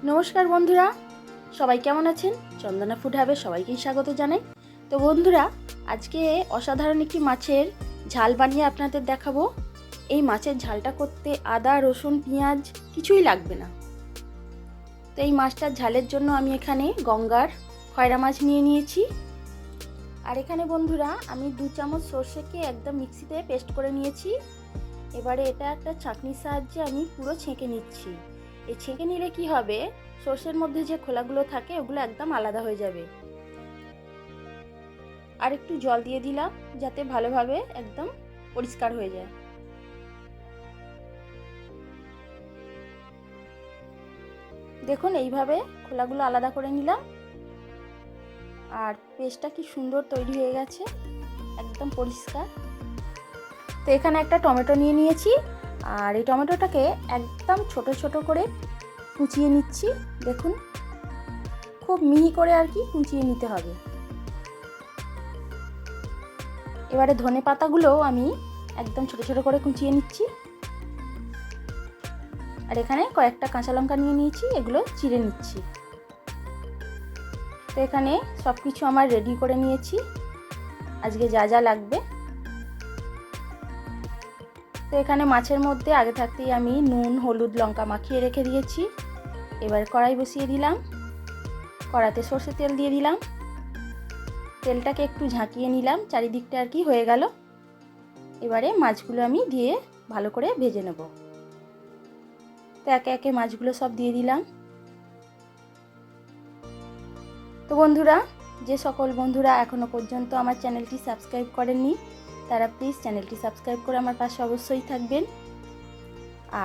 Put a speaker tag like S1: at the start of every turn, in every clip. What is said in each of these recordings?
S1: নমস্কার বন্ধুরা, সবাই কেমন আছেন? চন্দনা ফুড হাবে সবাইকেই স্বাগত জানাই। তো বন্ধুরা, আজকে অসাধারণ একটি মাছের ঝাল বানিয়ে আপনাদের দেখাবো। এই মাছের ঝালটা করতে আদা, রসুন, পেঁয়াজ কিছুই লাগবে না। তো এই মাছটার ঝালের জন্য আমি এখানে গঙ্গার খয়রা মাছ নিয়ে নিয়েছি। আর এখানে বন্ধুরা আমি 2 চামচ সর্ষেকে একদম মিক্সিতে পেস্ট করে নিয়েছি। এবারে এটা একটা ছাঁকনির সাহায্যে আমি পুরো ছেঁকে নিচ্ছি। এই ছেঁকে নিলে কি হবে, সর্ষের মধ্যে যে খোলাগুলো থাকে ওগুলো একদম আলাদা হয়ে যাবে। আর একটু জল দিয়ে দিলাম যাতে ভালোভাবে একদম পরিষ্কার হয়ে যায়। দেখুন এইভাবে খোলাগুলো আলাদা করে নিলাম। আর পেস্টটা কি সুন্দর তৈরি হয়ে গেছে, একদম পরিষ্কার। তো এখানে একটা টমেটো নিয়ে নিয়েছি, আর এই টমেটোটাকে একদম ছোট ছোট করে কুচিয়ে নিচ্ছি। দেখুন খুব মিহি করে আর কি কুচিয়ে নিতে হবে। এবারে ধনে পাতাগুলোও আমি একদম ছোট ছোট করে কুচিয়ে নিচ্ছি। আর এখানে কয়েকটা কাঁচা লঙ্কা নিয়ে নিয়েছি, এগুলো চিড়ে নিচ্ছি। তো এখানে সব কিছু আমার রেডি করে নিয়েছি আজকে যা যা লাগবে। তো এখানে মাছের মধ্যে আগে থাকতেই আমি নুন, হলুদ, লঙ্কা মাখিয়ে রেখে দিয়েছি। এবার কড়াই বসিয়ে দিলাম, কড়াতে সরষের তেল দিয়ে দিলাম। তেলটাকে একটু ঝাঁকিয়ে নিলাম, চারিদিকটা আর কি হয়ে গেল। এবারে মাছগুলো আমি দিয়ে ভালো করে ভেজে নেব। তো একে একে মাছগুলো সব দিয়ে দিলাম। তো বন্ধুরা, যে সকল বন্ধুরা এখনো পর্যন্ত আমার চ্যানেলটি সাবস্ক্রাইব করেননি তারা প্লিজ চ্যানেলটি সাবস্ক্রাইব করে আমার পাশে অবশ্যই থাকবেন।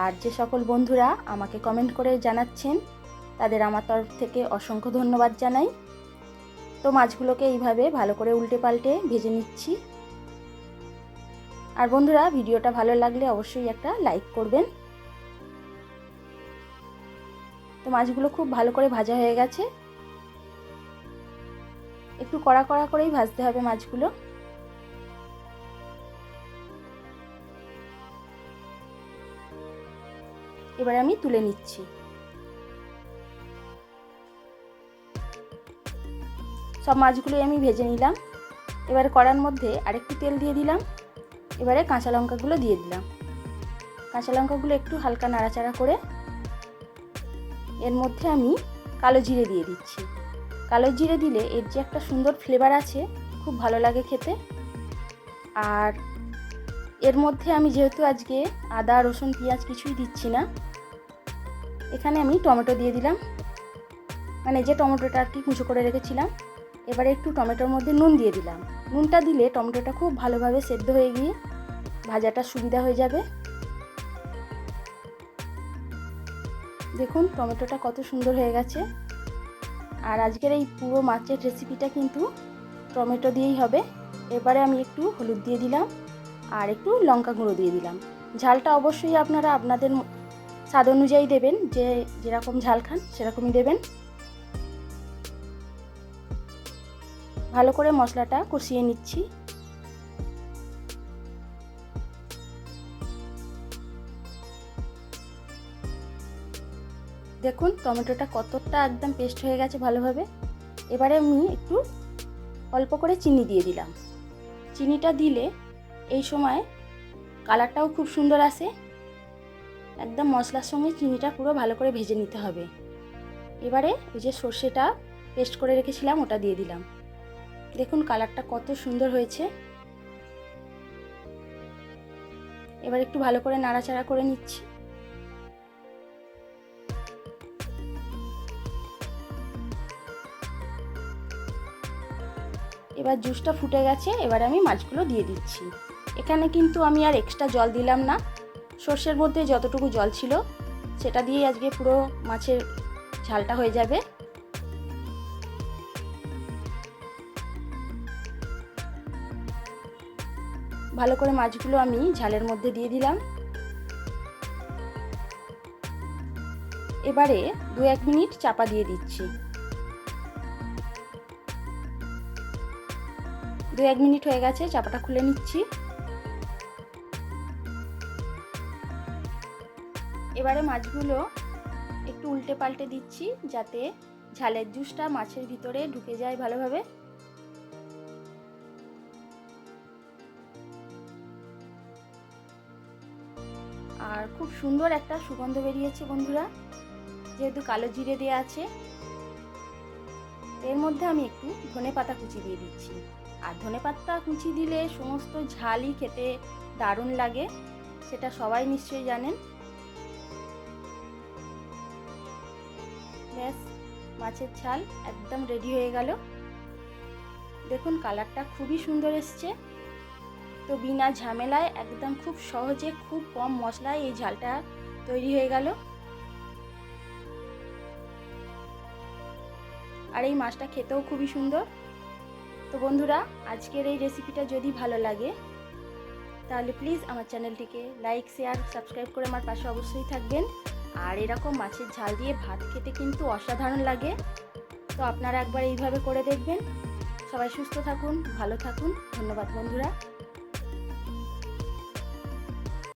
S1: আর যে সকল বন্ধুরা আমাকে কমেন্ট করে জানাচ্ছেন তাদের আমার তরফ থেকে অসংখ্য ধন্যবাদ জানাই। তো মাছগুলোকে এইভাবে ভালো করে উল্টে পাল্টে ভেজে নিচ্ছি। আর বন্ধুরা, ভিডিওটা ভালো লাগলে অবশ্যই একটা লাইক করবেন। তো মাছগুলো খুব ভালো করে ভাজা হয়ে গেছে। একটু কড়া কড়া করেই ভাজতে হবে মাছগুলো। এবারে আমি তুলে নিচ্ছি। সব মাছগুলোই আমি ভেজে নিলাম। এবারে কড়ার মধ্যে আরেকটু তেল দিয়ে দিলাম। এবারে কাঁচা লঙ্কাগুলো দিয়ে দিলাম। কাঁচা লঙ্কাগুলো একটু হালকা নাড়াচাড়া করে এর মধ্যে আমি কালো জিরে দিয়ে দিচ্ছি। কালো জিরে দিলে এর যে একটা সুন্দর ফ্লেভার আছে, খুব ভালো লাগে খেতে। আর এর মধ্যে আমি যেহেতু আজকে আদা, রসুন, পেঁয়াজ কিছুই দিচ্ছি না, এখানে আমি টমেটো দিয়ে দিলাম, মানে যে টমেটোটা আর কি কুচো করে রেখেছিলাম। এবারে একটু টমেটোর মধ্যে নুন দিয়ে দিলাম। নুনটা দিলে টমেটোটা খুব ভালোভাবে সেদ্ধ হয়ে গিয়ে ভাজাটা সুবিধা হয়ে যাবে। দেখুন টমেটোটা কত সুন্দর হয়ে গেছে। আর আজকের এই পুরো মাছের রেসিপিটা কিন্তু টমেটো দিয়েই হবে। এবারে আমি একটু হলুদ দিয়ে দিলাম আর একটু লঙ্কা গুঁড়ো দিয়ে দিলাম। ঝালটা অবশ্যই আপনারা আপনাদের স্বাদ অনুযায়ী দেবেন, যে যেরকম ঝাল খান সেরকমই দেবেন। ভালো করে মশলাটা কষিয়ে নিচ্ছি। দেখুন টমেটোটা কতটা একদম পেস্ট হয়ে গেছে ভালোভাবে। এবারে আমি একটু অল্প করে চিনি দিয়ে দিলাম। চিনিটা দিলে এই সময় কালারটাও খুব সুন্দর আসে। একদম মশলার সঙ্গে চিনিটা পুরো ভালো করে ভেজে নিতে হবে। এবারে ওই যে সর্ষেটা পেস্ট করে রেখেছিলাম ওটা দিয়ে দিলাম। দেখুন কালারটা কত সুন্দর হয়েছে। এবার একটু ভালো করে নাড়াচাড়া করে নিচ্ছি। এবার জুসটা ফুটে গেছে, এবার আমি মাছগুলো দিয়ে দিচ্ছি। এখানে কিন্তু আমি আর এক্সট্রা জল দিলাম না, সর্ষের মধ্যে যতটুকু জল ছিল সেটা দিয়েই আজকে পুরো মাছের ঝালটা হয়ে যাবে। ভালো করে মাছগুলো আমি ঝালের মধ্যে দিয়ে দিলাম। এবারে 2-1 মিনিট চাপা দিয়ে দিচ্ছি। 2-1 মিনিট হয়ে গেছে, চাপাটা খুলে নিচ্ছি। এবারে মাছগুলো একটু উল্টে পাল্টে দিচ্ছি যাতে ঝালের জুসটা মাছের ভিতরে ঢুকে যায় ভালোভাবে। আর খুব সুন্দর একটা সুগন্ধ বেরিয়েছে বন্ধুরা, যেহেতু কালো জিরে দেওয়া আছে। এর মধ্যে আমি একটু ধনেপাতা কুচি দিয়ে দিচ্ছি। আর ধনেপাতা কুচি দিলে সমস্ত ঝালই খেতে দারুণ লাগে, সেটা সবাই নিশ্চয়ই জানেন। ব্যাস, মাছের ঝাল একদম রেডি হয়ে গেল। দেখুন কালারটা খুবই সুন্দর এসছে। তো বিনা ঝামেলায় একদম খুব সহজে খুব কম মশলায় এই ঝালটা তৈরি হয়ে গেল। আর এই মাছটা খেতেও খুবই সুন্দর। তো বন্ধুরা, আজকের এই রেসিপিটা যদি ভালো লাগে তাহলে প্লিজ আমার চ্যানেলটিকে লাইক, শেয়ার, সাবস্ক্রাইব করে আমার পাশে অবশ্যই থাকবেন। আর এরকম মাছের ঝাল দিয়ে ভাত খেতে কিন্তু অসাধারণ লাগে। তো আপনারা একবার এইভাবে করে দেখবেন। সবাই সুস্থ থাকুন, ভালো থাকুন। ধন্যবাদ বন্ধুরা।